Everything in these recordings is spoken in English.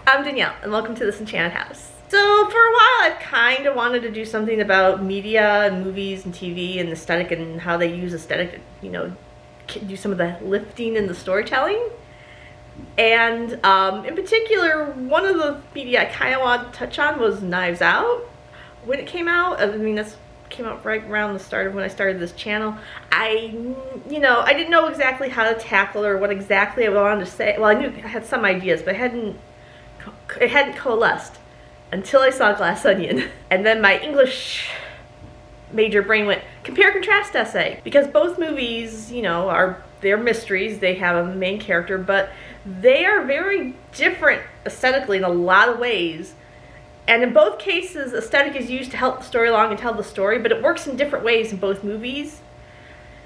I'm Danielle, and welcome to This Enchanted House. So for a while I've kind of wanted to do something about media and movies and TV and aesthetic and how they use aesthetic to, you know, do some of the lifting in the storytelling. And in particular, one of the media I kind of wanted to touch on was Knives Out. When it came out, I mean, this came out right around the start of when I started this channel. I didn't know exactly how to tackle or what exactly I wanted to say. Well, I knew I had some ideas, but it hadn't coalesced until I saw Glass Onion. And then my English major brain went, compare contrast essay. Because both movies, you know, they're mysteries, they have a main character, but they are very different aesthetically in a lot of ways. And in both cases, aesthetic is used to help the story along and tell the story, but it works in different ways in both movies.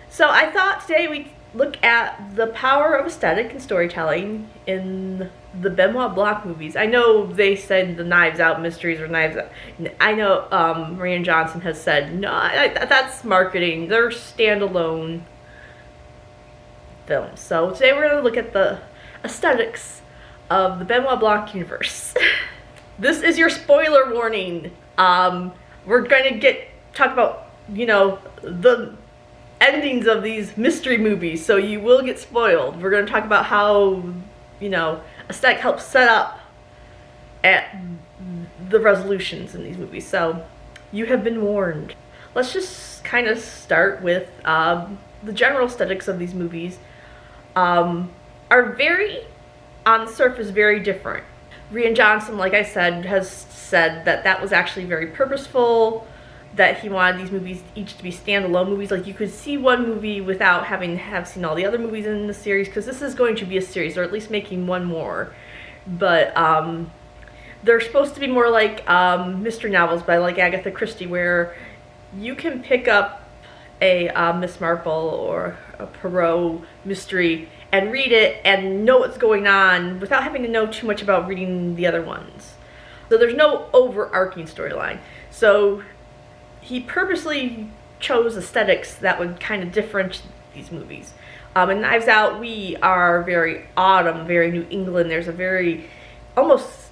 So I thought today we'd look at the power of aesthetic and storytelling in the Beniot Blanc movies. I know they said the Knives Out mysteries or Knives Out. I know Rian Johnson has said, no, that's marketing. They're standalone films. So today we're going to look at the aesthetics of the Beniot Blanc universe. This is your spoiler warning. We're going to talk about, you know, the endings of these mystery movies, so you will get spoiled. We're going to talk about how, you know, aesthetic helps set up at the resolutions in these movies. So you have been warned. Let's just kind of start with the general aesthetics of these movies are very, on the surface, very different. Rian Johnson, like I said, has said that that was actually very purposeful, that he wanted these movies each to be standalone movies. Like, you could see one movie without having seen all the other movies in the series, because this is going to be a series, or at least making one more. But they're supposed to be more like mystery novels by like Agatha Christie, where you can pick up a Miss Marple or a Poirot mystery and read it and know what's going on without having to know too much about reading the other ones. So there's no overarching storyline. So he purposely chose aesthetics that would kind of differentiate these movies. In Knives Out, we are very autumn, very New England. There's a very, almost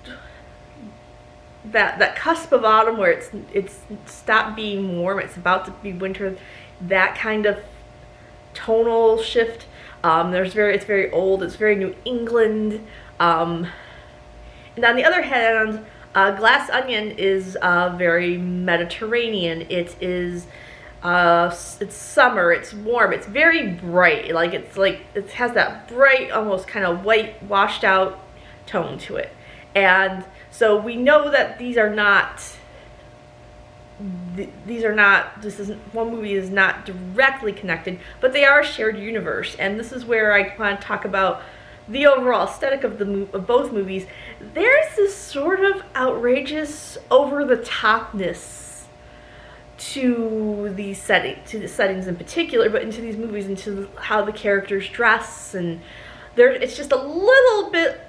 that cusp of autumn where it's stopped being warm, it's about to be winter. That kind of tonal shift. It's very old, it's very New England. And on the other hand, Glass Onion is very Mediterranean. It is it's summer, it's warm, it's very bright. It has that bright, almost kind of white, washed out tone to it. And so we know that one movie is not directly connected, but they are a shared universe. And this is where I want to talk about the overall aesthetic of both movies. There's this sort of outrageous, over-the-topness to the settings in particular, but into these movies, into how the characters dress, and it's just a little bit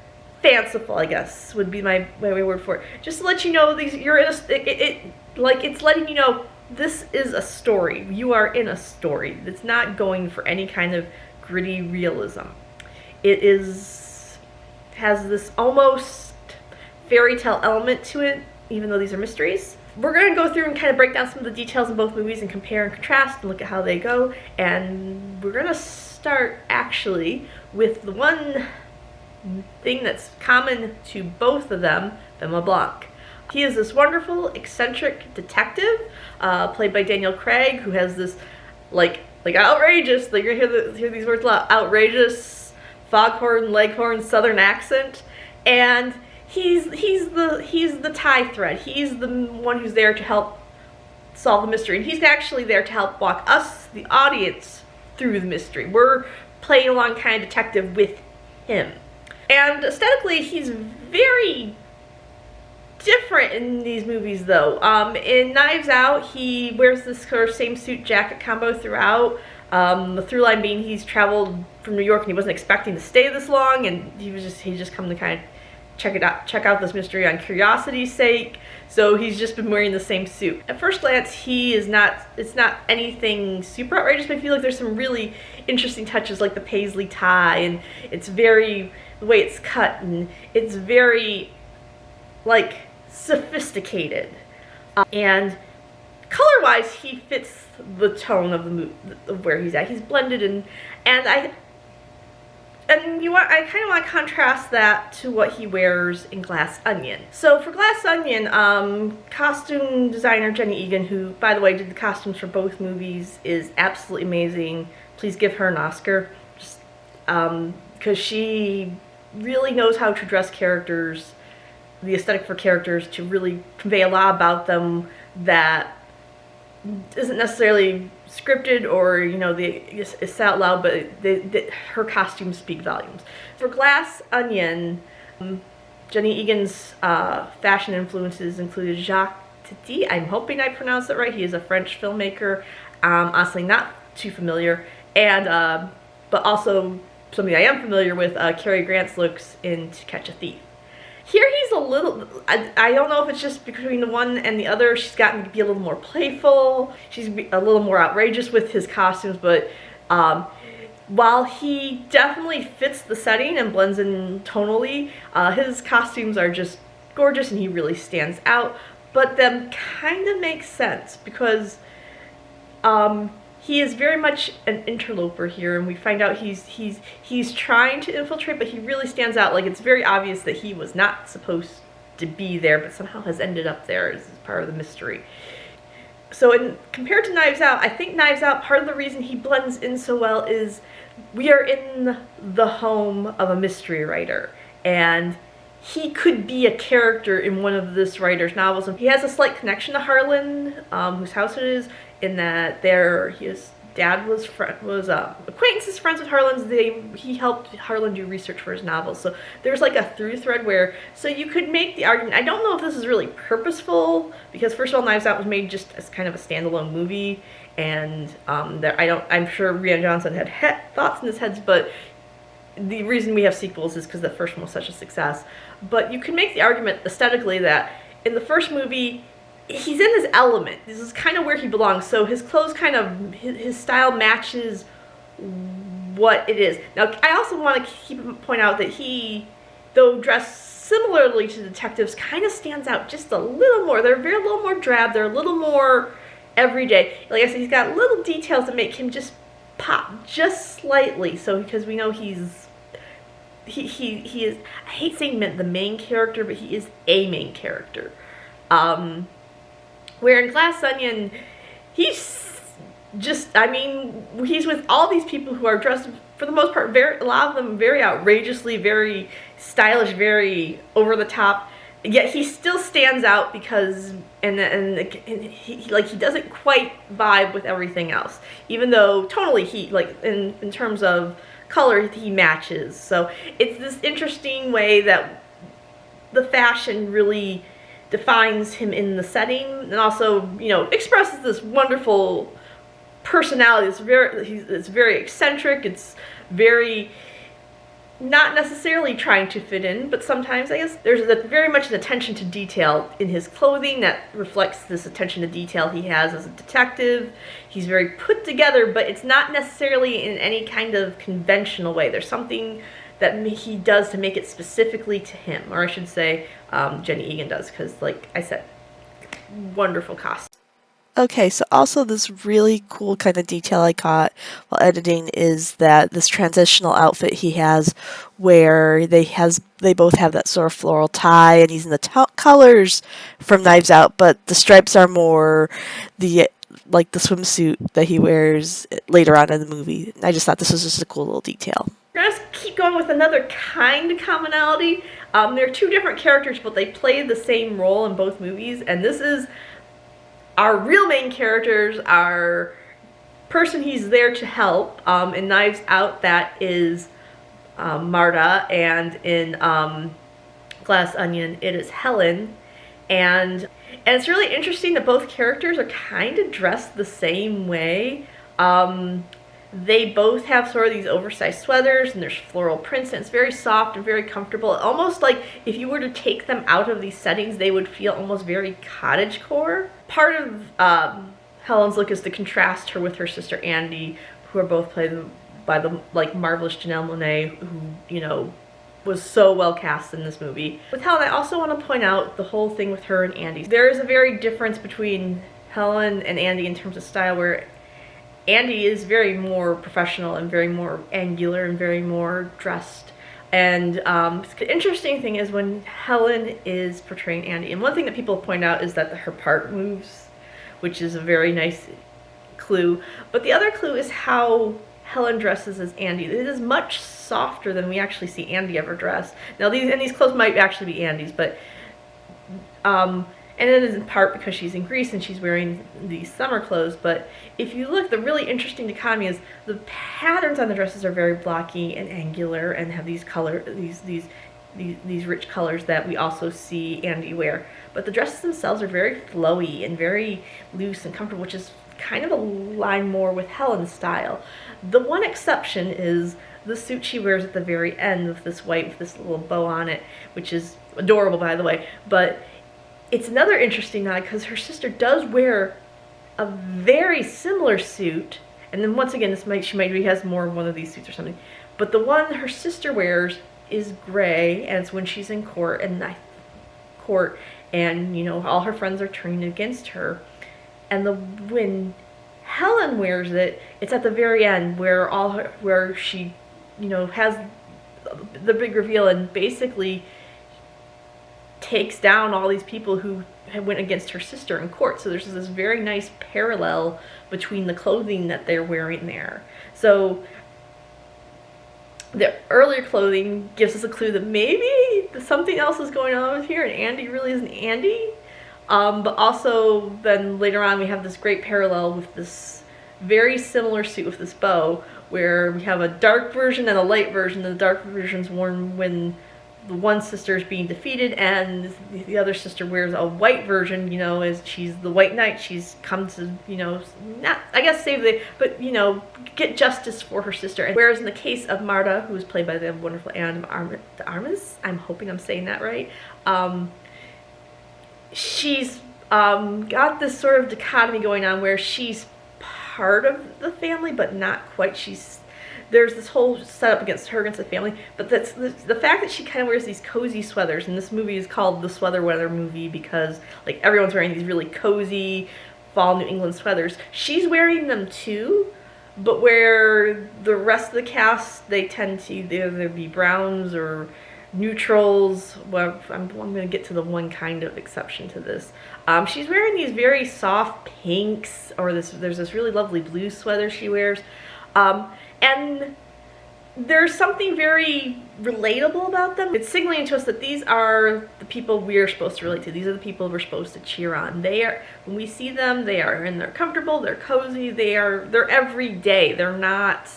fanciful, I guess, would be my word for it. Just to let you know, it's letting you know this is a story. You are in a story. It's not going for any kind of gritty realism. It has this almost fairy tale element to it, even though these are mysteries. We're going to go through and kind of break down some of the details in both movies and compare and contrast and look at how they go. And we're going to start actually with the one thing that's common to both of them, Beniot Blanc. He is this wonderful, eccentric detective, played by Daniel Craig, who has this like outrageous, like you're gonna hear these words a lot, outrageous foghorn, leghorn Southern accent, and he's the tie thread. He's the one who's there to help solve the mystery, and he's actually there to help walk us, the audience, through the mystery. We're playing along kind of detective with him. And aesthetically, he's very different in these movies, though. In Knives Out, he wears this sort of same suit jacket combo throughout. The through line being he's traveled from New York and he wasn't expecting to stay this long, and he just come to kind of check out this mystery on curiosity's sake. So he's just been wearing the same suit. At first glance, it's not anything super outrageous, but I feel like there's some really interesting touches, like the paisley tie, and it's very, the way it's cut, and it's very like sophisticated, and color-wise, he fits the tone of the movie, of where he's at. He's blended in, and I kind of want to contrast that to what he wears in Glass Onion. So for Glass Onion, costume designer Jenny Egan, who, by the way, did the costumes for both movies, is absolutely amazing. Please give her an Oscar, just because she really knows how to dress characters, the aesthetic for characters, to really convey a lot about them that isn't necessarily scripted or, you know, it's said out loud, but her costumes speak volumes. For Glass Onion, Jenny Egan's fashion influences included Jacques Tati. I'm hoping I pronounced it right. He is a French filmmaker. Honestly, not too familiar. And but also something I am familiar with, Cary Grant's looks in To Catch a Thief. Here he's a little, I don't know if it's just between the one and the other, she's gotten to be a little more playful, she's a little more outrageous with his costumes, but while he definitely fits the setting and blends in tonally, his costumes are just gorgeous and he really stands out, but them kind of makes sense because he is very much an interloper here, and we find out he's trying to infiltrate, but he really stands out. Like, it's very obvious that he was not supposed to be there, but somehow has ended up there as part of the mystery. So compared to Knives Out, I think Knives Out, part of the reason he blends in so well is we are in the home of a mystery writer, and he could be a character in one of this writer's novels. And he has a slight connection to Harlan, whose house it is, in that his dad was acquaintances, friends with Harlan's. He helped Harlan do research for his novels. So there's like a through thread where, so you could make the argument, I don't know if this is really purposeful, because first of all, Knives Out was made just as kind of a standalone movie, and I'm sure Rian Johnson had thoughts in his head, but the reason we have sequels is because the first one was such a success. But you can make the argument aesthetically that in the first movie, he's in his element. This is kind of where he belongs. So his clothes his style matches what it is. Now, I also want to point out that he, though dressed similarly to detectives, kind of stands out just a little more. They're a little more drab. They're a little more everyday. Like I said, he's got little details that make him just pop just slightly. So because we know he is, I hate saying the main character, but he is a main character. Where in Glass Onion, he's just, he's with all these people who are dressed, for the most part, a lot of them very outrageously, very stylish, very over the top. Yet he still stands out because, he doesn't quite vibe with everything else. Even though tonally in terms of color, he matches. So it's this interesting way that the fashion really defines him in the setting, and also, expresses this wonderful personality. It's very eccentric. It's very not necessarily trying to fit in, but sometimes I guess there's very much an attention to detail in his clothing that reflects this attention to detail he has as a detective. He's very put together, but it's not necessarily in any kind of conventional way. There's something that he does to make it specifically to him, or I should say Jenny Egan does, because like I said, wonderful costume. Okay, so also this really cool kind of detail I caught while editing is that this transitional outfit he has, where they both have that sort of floral tie, and he's in the colors from Knives Out, but the stripes are more the swimsuit that he wears later on in the movie. I just thought this was just a cool little detail. We're going to keep going with another kind of commonality. They're two different characters, but they play the same role in both movies, and this is our real main characters, our person he's there to help. In Knives Out, that is Marta, and in Glass Onion, it is Helen. And it's really interesting that both characters are kind of dressed the same way. They both have sort of these oversized sweaters, and there's floral prints, and it's very soft and very comfortable. Almost like if you were to take them out of these settings, they would feel almost very cottagecore. Part of Helen's look is to contrast her with her sister Andy, who are both played by the marvelous Janelle Monáe, who was so well cast in this movie. With Helen, I also want to point out the whole thing with her and Andy. There is a very difference between Helen and Andy in terms of style, where Andy is very more professional and very more angular and very more dressed. And the interesting thing is when Helen is portraying Andy, and one thing that people point out is that her part moves, which is a very nice clue. But the other clue is how Helen dresses as Andy. It is much softer than we actually see Andy ever dress. Now these clothes might actually be Andy's, but and it is in part because she's in Greece and she's wearing these summer clothes. But if you look, the really interesting dichotomy is the patterns on the dresses are very blocky and angular and have these these rich colors that we also see Andy wear. But the dresses themselves are very flowy and very loose and comfortable, which is kind of a line more with Helen's style. The one exception is the suit she wears at the very end with this white, with this little bow on it, which is adorable, by the way. But it's another interesting nod because her sister does wear a very similar suit, and then once again, she maybe has more of one of these suits or something. But the one her sister wears is gray, and it's when she's in court, and you know all her friends are turning against her. And when Helen wears it, it's at the very end where she, you know, has the big reveal and basically takes down all these people who went against her sister in court. So there's this very nice parallel between the clothing that they're wearing there. So the earlier clothing gives us a clue that maybe something else is going on with here and Andy really isn't Andy. But also then later on we have this great parallel with this very similar suit with this bow, where we have a dark version and a light version. The dark version's worn when the one sister is being defeated, and the other sister wears a white version, you know, as she's the White Knight. She's come to, you know, not, I guess save the, but, you know, get justice for her sister. And whereas in the case of Marta, who was played by the wonderful Anna de Armas, I'm hoping I'm saying that right, she's got this sort of dichotomy going on where she's part of the family, but not quite. There's this whole setup against the family, but that's the fact that she kind of wears these cozy sweaters, and this movie is called the Sweater Weather movie because like everyone's wearing these really cozy fall New England sweaters. She's wearing them too, but where the rest of the cast, they tend to either be browns or neutrals. Well, I'm going to get to the one kind of exception to this. She's wearing these very soft pinks, or there's this really lovely blue sweater she wears. And there's something very relatable about them. It's signaling to us that these are the people we're supposed to relate to. These are the people we're supposed to cheer on. They are, when we see them, they are, and they're comfortable, they're cozy, they're everyday. They're not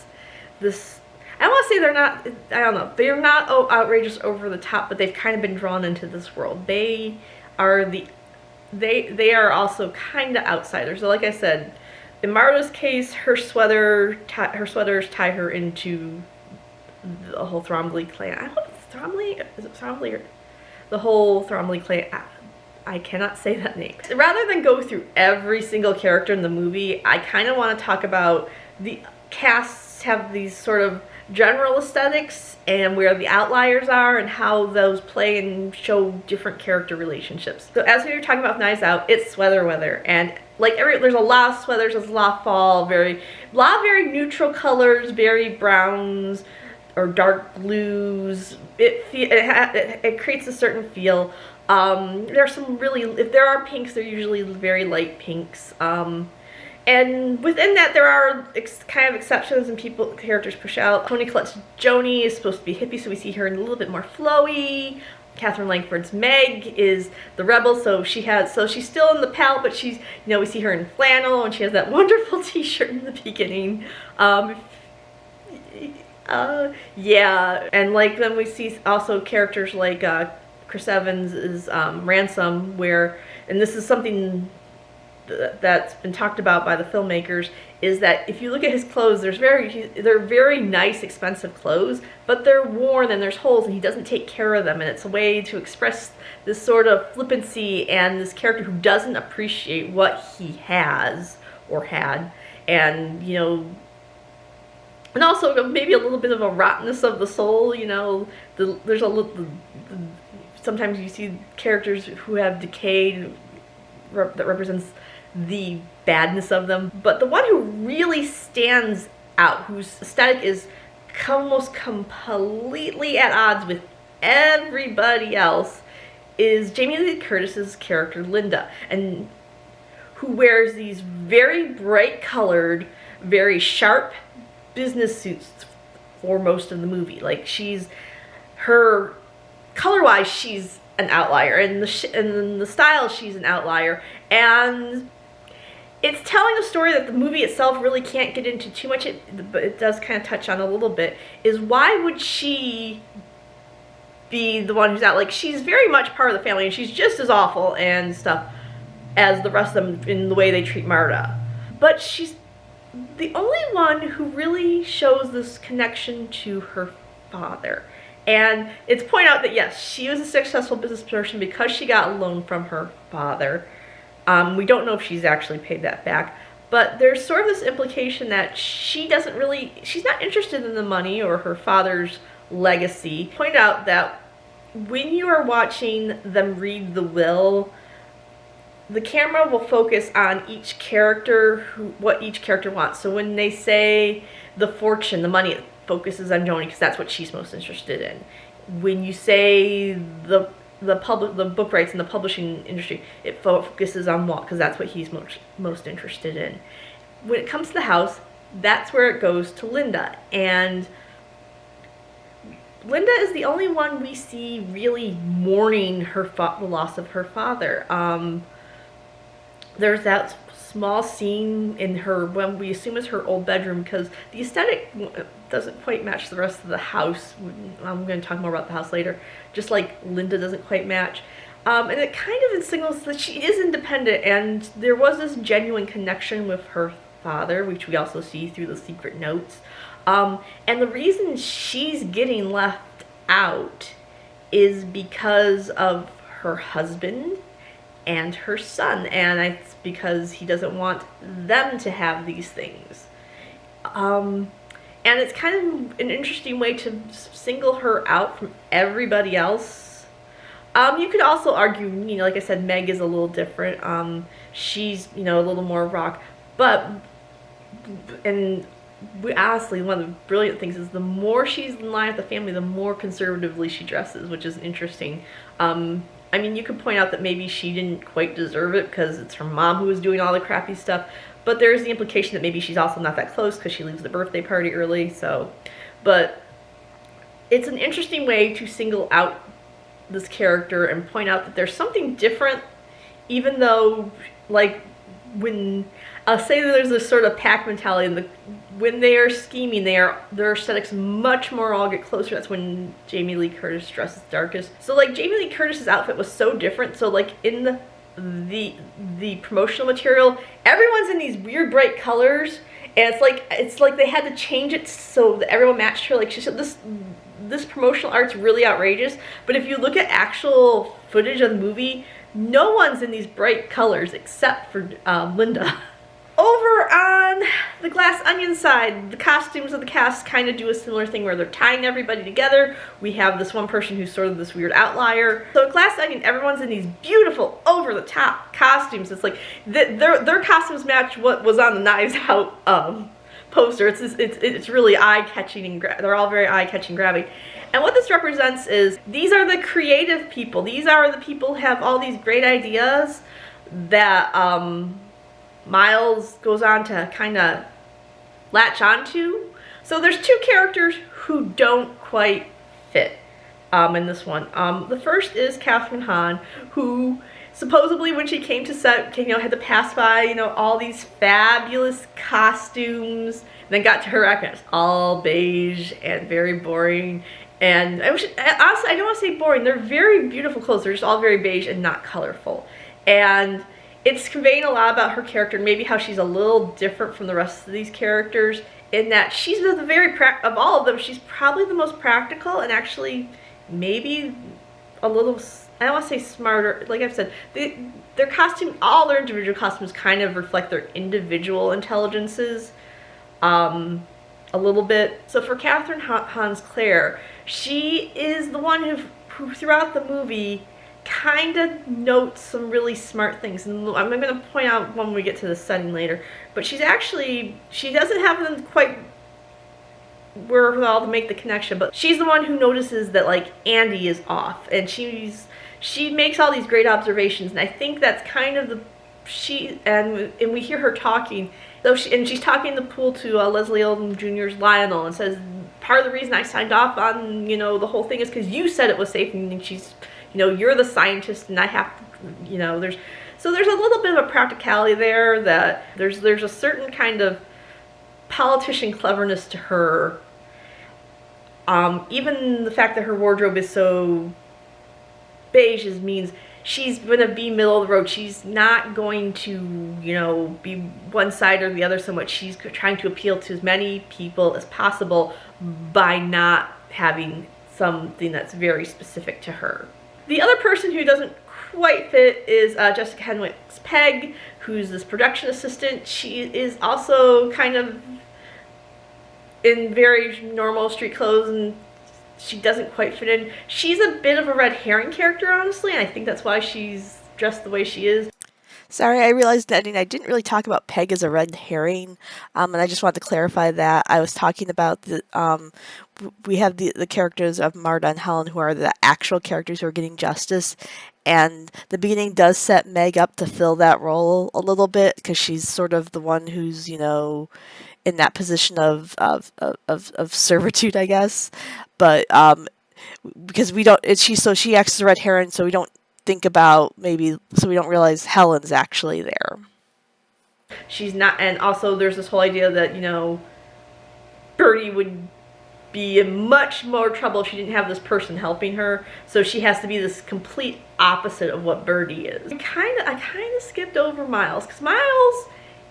this, I don't want to say they're not, I don't know, they're not outrageous over the top, but they've kind of been drawn into this world. They are they are also kind of outsiders. So like I said, in Marta's case, her sweaters tie her into the whole Thrombly clan. I hope it's Thrombly. Is it Thrombly or the whole Thrombly clan? I cannot say that name. Rather than go through every single character in the movie, I kind of want to talk about the casts have these sort of general aesthetics and where the outliers are and how those play and show different character relationships. So as we were talking about Knives Out, it's sweater weather, and like there's a lot of sweaters, there's a lot of fall, a lot of very neutral colors, very browns or dark blues. It creates a certain feel. There's some really, if there are pinks, they're usually very light pinks. And within that, there are kind of exceptions and characters push out. Toni Collette's Joni is supposed to be hippie, so we see her in a little bit more flowy. Catherine Langford's Meg is the rebel, so she's still in the palette, but she's, you know, we see her in flannel, and she has that wonderful t-shirt in the beginning. Yeah, and like then we see also characters like Chris Evans is Ransom, and this is something that's been talked about by the filmmakers, is that if you look at his clothes, they're very nice, expensive clothes, but they're worn and there's holes, and he doesn't take care of them, and it's a way to express this sort of flippancy and this character who doesn't appreciate what he has or had. And, you know, and also maybe a little bit of a rottenness of the soul. You know, there's a little. Sometimes you see characters who have decayed that represents the badness of them. But the one who really stands out, whose aesthetic is almost completely at odds with everybody else, is Jamie Lee Curtis's character Linda, and who wears these very bright colored, very sharp business suits for most of the movie. Like, her color-wise, she's an outlier, and the style, she's an outlier, and it's telling a story that the movie itself really can't get into too much, but it does kind of touch on a little bit, is why would she be the one who's out? Like, she's very much part of the family, and she's just as awful and stuff as the rest of them in the way they treat Marta. But she's the only one who really shows this connection to her father. And it's pointed out that, yes, she was a successful business person because she got a loan from her father. We don't know if she's actually paid that back. But there's sort of this implication that she's not interested in the money or her father's legacy. Point out that when you are watching them read the will, the camera will focus on each character, what each character wants. So when they say the fortune, the money, it focuses on Joni because that's what she's most interested in. When you say the book rights in the publishing industry, it focuses on Walt because that's what he's most interested in. When it comes to the house, that's where it goes to Linda, and Linda is the only one we see really mourning the loss of her father. There's that small scene in her, when we assume is her old bedroom, because the aesthetic doesn't quite match the rest of the house. I'm going to talk more about the house later, just like Linda doesn't quite match. And it kind of signals that she is independent, and there was this genuine connection with her father, which we also see through the secret notes. And the reason she's getting left out is because of her husband and her son, and it's because he doesn't want them to have these things. And it's kind of an interesting way to single her out from everybody else. You could also argue, like I said, Meg is a little different. She's, a little more rock, and honestly, one of the brilliant things is the more she's in line with the family, the more conservatively she dresses, which is interesting. You could point out that maybe she didn't quite deserve it because it's her mom who was doing all the crappy stuff, but there's the implication that maybe she's also not that close because she leaves the birthday party early, but it's an interesting way to single out this character and point out that there's something different, even though, like, when I'll say that there's this sort of pack mentality, and when they are scheming, their aesthetics much more all get closer. That's when Jamie Lee Curtis dresses darkest. So, like, Jamie Lee Curtis's outfit was so different. So, like, in the promotional material, everyone's in these weird bright colors, and it's like they had to change it so that everyone matched her. Like, she said, this promotional art's really outrageous. But if you look at actual footage of the movie, no one's in these bright colors except for Linda. Over on the Glass Onion side, the costumes of the cast kind of do a similar thing where they're tying everybody together. We have this one person who's sort of this weird outlier. So at Glass Onion, everyone's in these beautiful, over-the-top costumes. It's like their costumes match what was on the Knives Out poster. It's really eye-catching, and they're all very eye-catching, grabbing. And what this represents is these are the creative people. These are the people who have all these great ideas that Miles goes on to kind of latch onto. So there's two characters who don't quite fit in this one. The first is Catherine Hahn, who supposedly when she came to set, had to pass by, all these fabulous costumes, and then got to her act, and it's all beige and very boring. And honestly, I don't want to say boring. They're very beautiful clothes. They're just all very beige and not colorful. And it's conveying a lot about her character, and maybe how she's a little different from the rest of these characters, in that she's of all of them, she's probably the most practical, and actually maybe a little, I don't want to say smarter. Like I've said, their costume, all their individual costumes kind of reflect their individual intelligences. a little bit. So for Catherine Hahn's Claire, she is the one who throughout the movie kind of notes some really smart things, and I'm going to point out when we get to the setting later, but she doesn't have them quite wherewithal to make the connection, but she's the one who notices that, like, Andy is off, and she makes all these great observations, and I think that's kind of and we hear her talking, and she's talking in the pool to Leslie Odom Jr.'s Lionel, and says, part of the reason I signed off on, the whole thing is because you said it was safe, and she's, you're the scientist, and I have to, there's a little bit of a practicality there, that there's a certain kind of politician cleverness to her. Even the fact that her wardrobe is so beige means she's going to be middle of the road. She's not going to, be one side or the other so much. She's trying to appeal to as many people as possible by not having something that's very specific to her. The other person who doesn't quite fit is Jessica Henwick's Peg, who's this production assistant. She is also kind of in very normal street clothes, and she doesn't quite fit in. She's a bit of a red herring character, honestly, and I think that's why she's dressed the way she is. Sorry, I realized that I didn't really talk about Peg as a red herring, and I just wanted to clarify that. I was talking about we have the characters of Marta and Helen, who are the actual characters who are getting justice, and the beginning does set Meg up to fill that role a little bit, because she's sort of the one who's, in that position of servitude, I guess. But because she acts as a red herring, so we don't think about we don't realize Helen's actually there. She's not, and also there's this whole idea that, Birdie would be in much more trouble if she didn't have this person helping her, so she has to be this complete opposite of what Birdie is. I kind of skipped over Miles, because Miles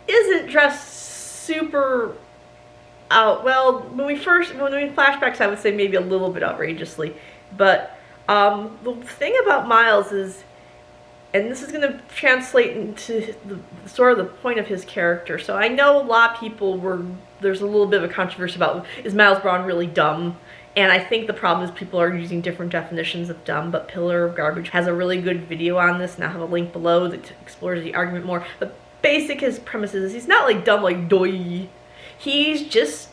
isn't dressed super out. Well, when we flashbacks, I would say maybe a little bit outrageously, but the thing about Miles is, and this is going to translate into sort of the point of his character. So I know a lot of people there's a little bit of a controversy about, is Miles Brown really dumb? And I think the problem is people are using different definitions of dumb, but Pillar of Garbage has a really good video on this, and I'll have a link below that explores the argument more. But his premise is he's not like dumb like doy. He's just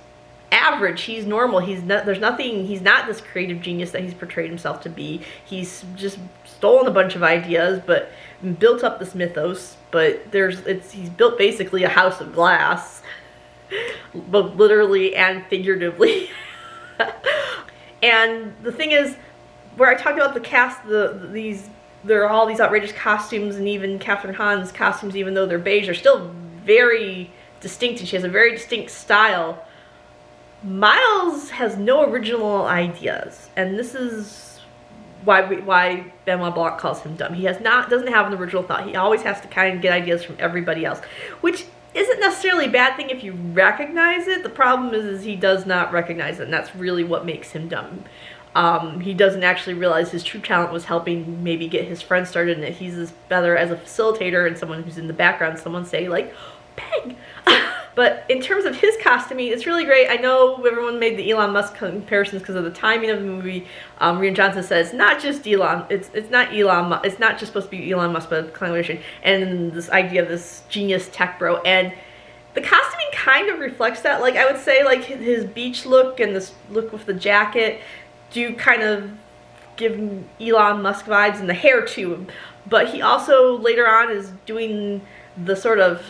average. He's normal. He's not this creative genius that he's portrayed himself to be. He's just stolen a bunch of ideas, but built up this mythos. But he's built basically a house of glass, both literally and figuratively. And the thing is, where I talked about the cast, there are all these outrageous costumes, and even Catherine Hahn's costumes, even though they're beige, are still very distinct, and she has a very distinct style. Miles has no original ideas, and this is why Beniot Blanc calls him dumb. He doesn't have an original thought. He always has to kind of get ideas from everybody else, which isn't necessarily a bad thing if you recognize it. The problem is he does not recognize it, and that's really what makes him dumb. He doesn't actually realize his true talent was helping maybe get his friends started, and that he's better as a facilitator and someone who's in the background, someone say like, Peg. But in terms of his costuming, it's really great. I know everyone made the Elon Musk comparisons because of the timing of the movie. Rian Johnson says not just Elon. It's not Elon. It's not just supposed to be Elon Musk, but a collaboration. And this idea of this genius tech bro, and the costuming kind of reflects that. Like, I would say, like, his beach look and this look with the jacket do kind of give Elon Musk vibes, and the hair too. But he also later on is doing the sort of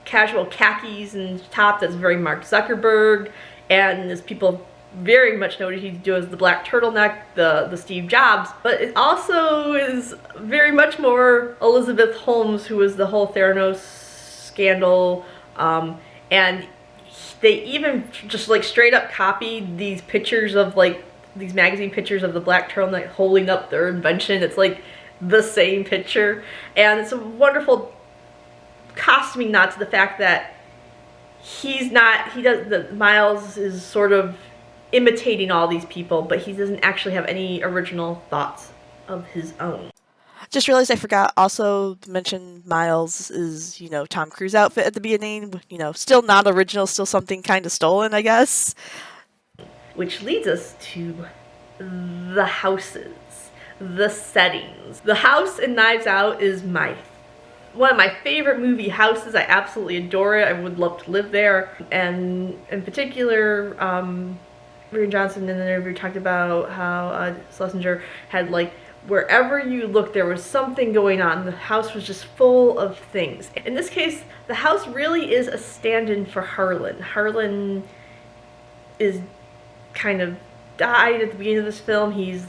casual khakis and top that's very Mark Zuckerberg, and as people very much noted, he does the black turtleneck, the Steve Jobs, but it also is very much more Elizabeth Holmes, who was the whole Theranos scandal, and they even just like straight up copied these pictures of like these magazine pictures of the black turtleneck holding up their invention. It's like the same picture, and it's a wonderful costuming nod to the fact that Miles is sort of imitating all these people, but he doesn't actually have any original thoughts of his own. Just realized I forgot also to mention Miles' Tom Cruise outfit at the beginning. Still not original, still something kind of stolen, I guess. Which leads us to the houses, the settings. The house in Knives Out is one of my favorite movie houses. I absolutely adore it. I would love to live there. And in particular, Rian Johnson in an interview talked about how Schlesinger had, like, wherever you look, there was something going on. The house was just full of things. In this case, the house really is a stand-in for Harlan. Harlan is kind of died at the beginning of this film. He's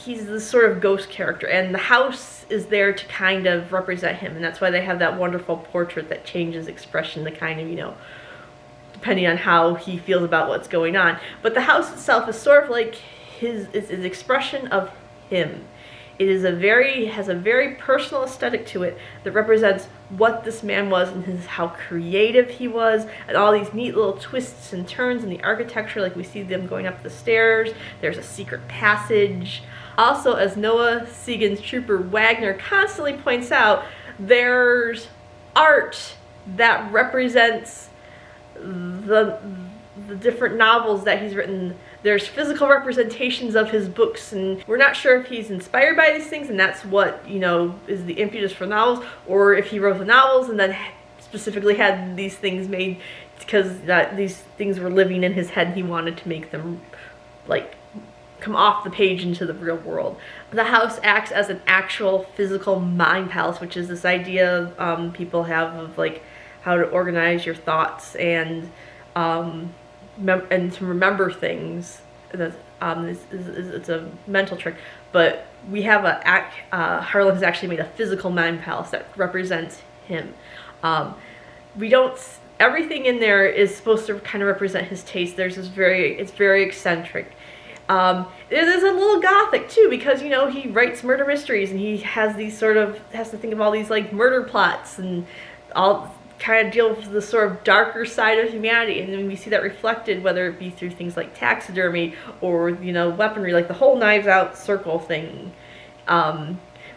this sort of ghost character, and the house is there to kind of represent him, and that's why they have that wonderful portrait that changes expression to kind of, depending on how he feels about what's going on. But the house itself is sort of like his expression of him. It is has a very personal aesthetic to it that represents what this man was and how creative he was, and all these neat little twists and turns in the architecture, like we see them going up the stairs. There's a secret passage. Also, as Noah Segan's trooper Wagner constantly points out, there's art that represents the different novels that he's written. There's physical representations of his books, and we're not sure if he's inspired by these things and that's what, is the impetus for novels, or if he wrote the novels and then specifically had these things made because these things were living in his head and he wanted to make them, like, come off the page into the real world. The house acts as an actual physical mind palace, which is this idea people have of, like, how to organize your thoughts and to remember things. It's a mental trick, but we have Harlan has actually made a physical mind palace that represents him. Everything in there is supposed to kind of represent his taste. It's very eccentric. It is a little gothic too, because he writes murder mysteries and he has to think of all these, like, murder plots and all kind of deal with the sort of darker side of humanity, and then we see that reflected, whether it be through things like taxidermy or weaponry, like the whole Knives Out circle thing,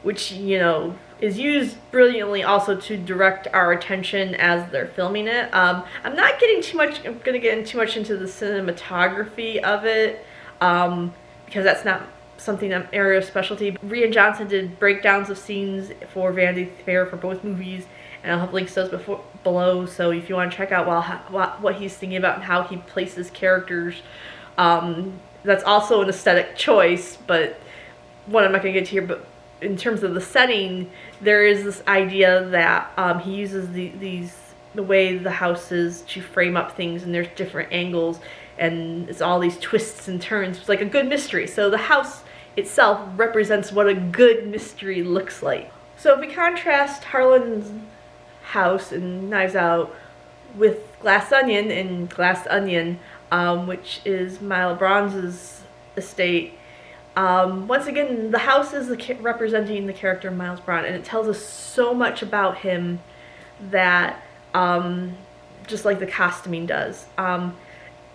which is used brilliantly also to direct our attention as they're filming it. I'm not getting too much. I'm gonna get too much into the cinematography of it because that's not something I'm area of specialty. Rian Johnson did breakdowns of scenes for Vanity Fair for both movies, and I'll have links to those below, so if you want to check out what he's thinking about and how he places characters, that's also an aesthetic choice, but one I'm not going to get to here. But in terms of the setting, there is this idea that he uses the way the house is to frame up things, and there's different angles, and it's all these twists and turns. It's like a good mystery. So the house itself represents what a good mystery looks like. So if we contrast Harlan's house in Knives Out with Glass Onion in Glass Onion, which is Maya LeBron's estate, once again, the house is representing the character Miles Braun, and it tells us so much about him that just like the costuming does.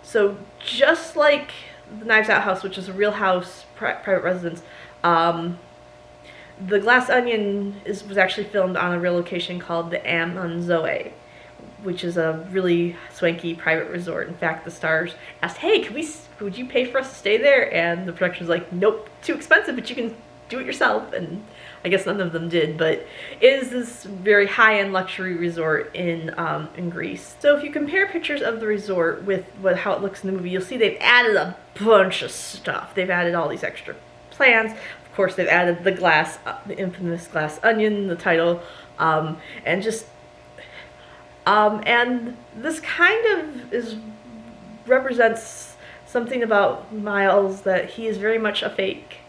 So just like the Knives Out house, which is a real house, private residence, the Glass Onion was actually filmed on a real location called the Zoe, which is a really swanky private resort. In fact, the stars asked, "Hey, would you pay for us to stay there?" And the production was like, "Nope, too expensive, but you can do it yourself." And I guess none of them did, but it is this very high-end luxury resort in Greece. So if you compare pictures of the resort with how it looks in the movie, you'll see they've added a bunch of stuff. They've added all these extra plans. Of course, they've added the infamous Glass Onion, the title, and just and this kind of represents something about Miles, that he is very much a fake,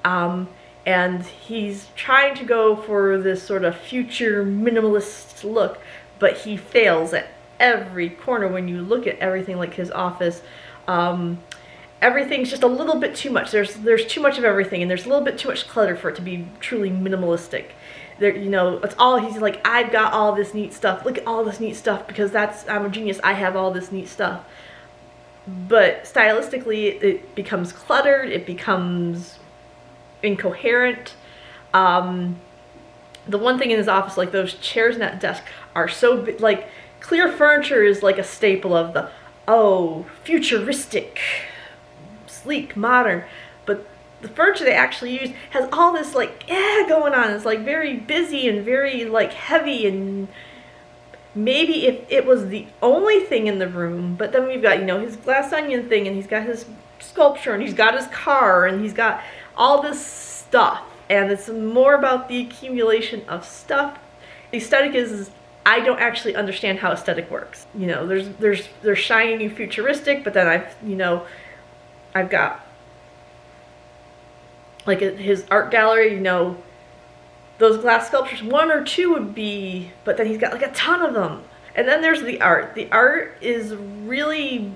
and he's trying to go for this sort of future minimalist look, but he fails at every corner. When you look at everything, like his office, everything's just a little bit too much. There's too much of everything, and there's a little bit too much clutter for it to be truly minimalistic. It's all, he's like, I've got all this neat stuff. Look at all this neat stuff, because I'm a genius. I have all this neat stuff. But stylistically, it becomes cluttered. It becomes incoherent. The one thing in his office, like those chairs and that desk are so like clear furniture is like a staple of the futuristic, sleek, modern, but the furniture they actually use has all this like going on. It's like very busy and very like heavy, and maybe if it was the only thing in the room, but then we've got, you know, his glass onion thing, and he's got his sculpture, and he's got his car, and he's got all this stuff, and it's more about the accumulation of stuff. The aesthetic is I don't actually understand how aesthetic works. You know, there's shiny and futuristic, but then I've got like his art gallery, you know, those glass sculptures, one or two would be, but then he's got like a ton of them. And then there's the art. The art is really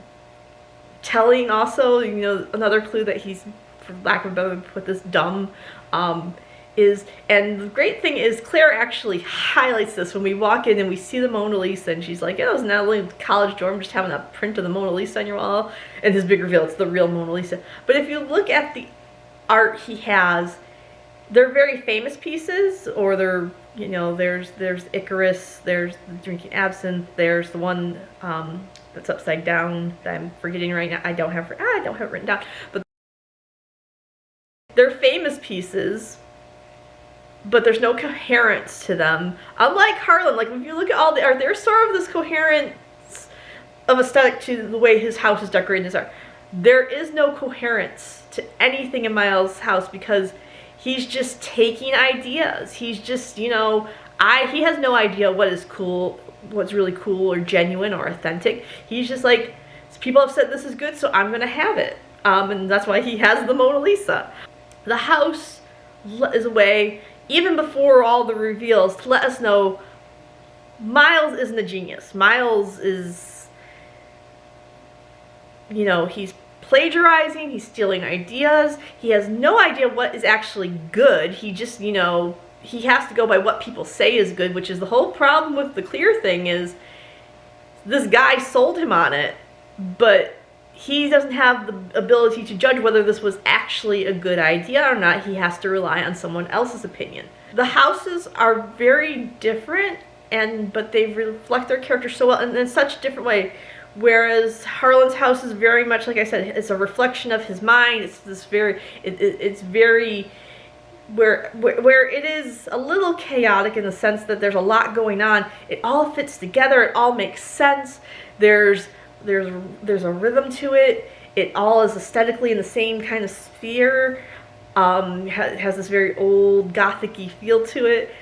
telling also, you know, another clue that he's, for lack of a better word, put this dumb, and the great thing is Claire actually highlights this when we walk in and we see the Mona Lisa, and she's like, it's not only college dorm just having a print of the Mona Lisa on your wall, and his big reveal, it's the real Mona Lisa. But if you look at the art he has, they're very famous pieces, or they're, you know, there's Icarus, there's the drinking absinthe, there's the one that's upside down that I'm forgetting right now. I don't have it written down, but they're famous pieces, but there's no coherence to them. Unlike Harlan, like if you look at all the art, there's sort of this coherence of aesthetic to the way his house is decorated in his art. There is no coherence to anything in Miles' house because he's just taking ideas. He's just, you know, he has no idea what is cool, what's really cool or genuine or authentic. He's just like, people have said this is good, so I'm gonna have it. And that's why he has the Mona Lisa. The house is a way, even before all the reveals, to let us know Miles isn't a genius. Miles is, you know, he's plagiarizing, he's stealing ideas, he has no idea what is actually good. He just, you know, he has to go by what people say is good, which is the whole problem with the Clear thing is this guy sold him on it, but he doesn't have the ability to judge whether this was actually a good idea or not. He has to rely on someone else's opinion. The houses are very different, but they reflect their characters so well, and in such a different way. Whereas Harlan's house is very much, like I said, it's a reflection of his mind. It's this very, it's very, where it is a little chaotic in the sense that there's a lot going on. It all fits together. It all makes sense. There's a rhythm to it. It all is aesthetically in the same kind of sphere. Has this very old Gothic-y feel to it.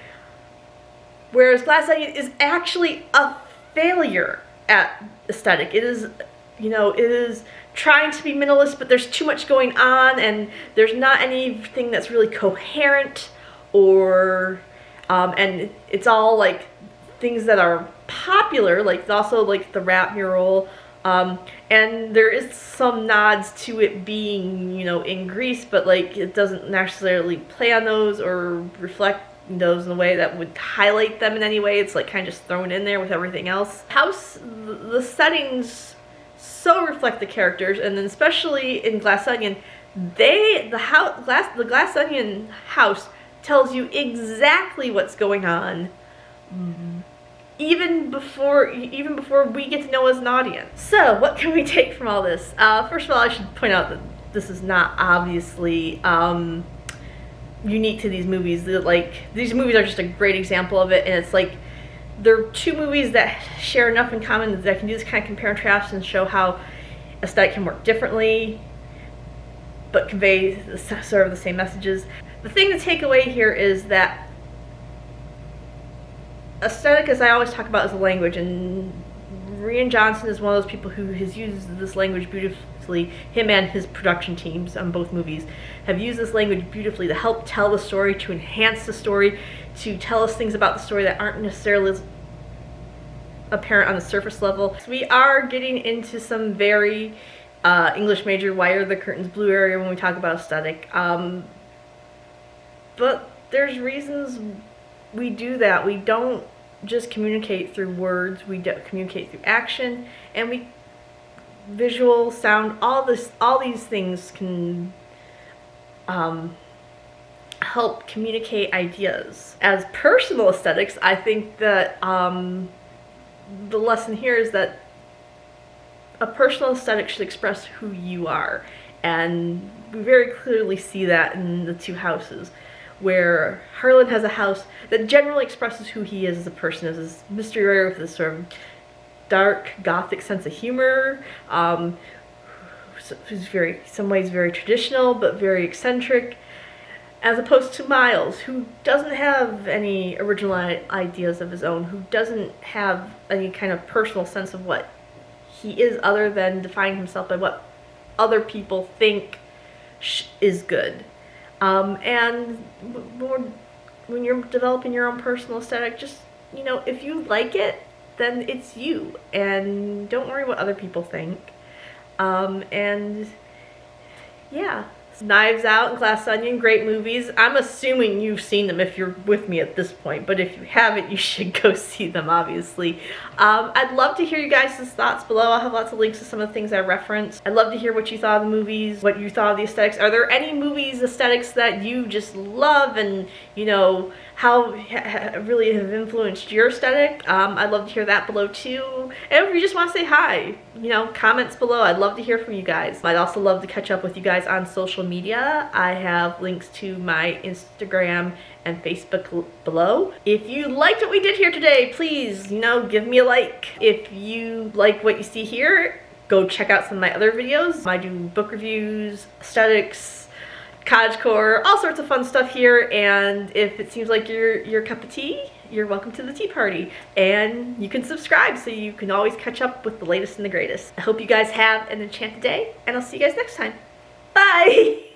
Whereas Glass Onion is actually a failure at aesthetic. It is, you know, it is trying to be minimalist, but there's too much going on, and there's not anything that's really coherent, or and it's all like things that are popular, like also like the rap mural, and there is some nods to it being, you know, in Greece, but like it doesn't necessarily play on those or reflect those in a way that would highlight them in any way. It's like kind of just thrown in there with everything else. The settings so reflect the characters, and then especially in Glass Onion, the Glass Onion house tells you exactly what's going on, even before we get to know as an audience. So what can we take from all this? First of all, I should point out that this is not obviously unique to these movies. These movies are just a great example of it, and it's like they're two movies that share enough in common that can do this kind of compare and contrast and show how aesthetic can work differently but convey sort of the same messages. The thing to take away here is that aesthetic, as I always talk about, is a language, and Rian Johnson is one of those people who has used this language beautifully. Him and his production teams on both movies have used this language beautifully to help tell the story, to enhance the story, to tell us things about the story that aren't necessarily apparent on the surface level. So we are getting into some very English major, why are the curtains blue area when we talk about aesthetic. But there's reasons we do that. We don't just communicate through words, we communicate through action, and we visual, sound, all these things can help communicate ideas. As personal aesthetics, I think that the lesson here is that a personal aesthetic should express who you are. And we very clearly see that in the two houses, where Harlan has a house that generally expresses who he is as a person, as this mystery writer with this sort of dark, gothic sense of humor, who's very, in some ways very traditional, but very eccentric, as opposed to Miles, who doesn't have any original ideas of his own, who doesn't have any kind of personal sense of what he is other than defining himself by what other people think is good. And when you're developing your own personal aesthetic, just, you know, if you like it, then it's you, and don't worry what other people think. And yeah, Knives Out and Glass Onion, great movies. I'm assuming you've seen them if you're with me at this point, but if you haven't, you should go see them, obviously. I'd love to hear you guys' thoughts below. I'll have lots of links to some of the things I referenced. I'd love to hear what you thought of the movies, what you thought of the aesthetics. Are there any movies, aesthetics that you just love, and, you know, how really have influenced your aesthetic? I'd love to hear that below too. And if you just want to say hi, you know, comments below. I'd love to hear from you guys. I'd also love to catch up with you guys on social media. I have links to my Instagram and Facebook below. If you liked what we did here today, please, you know, give me a like. If you like what you see here, go check out some of my other videos. I do book reviews, aesthetics, cottagecore, all sorts of fun stuff here. And if it seems like your cup of tea, you're welcome to the tea party. And you can subscribe so you can always catch up with the latest and the greatest. I hope you guys have an enchanted day, and I'll see you guys next time. Bye!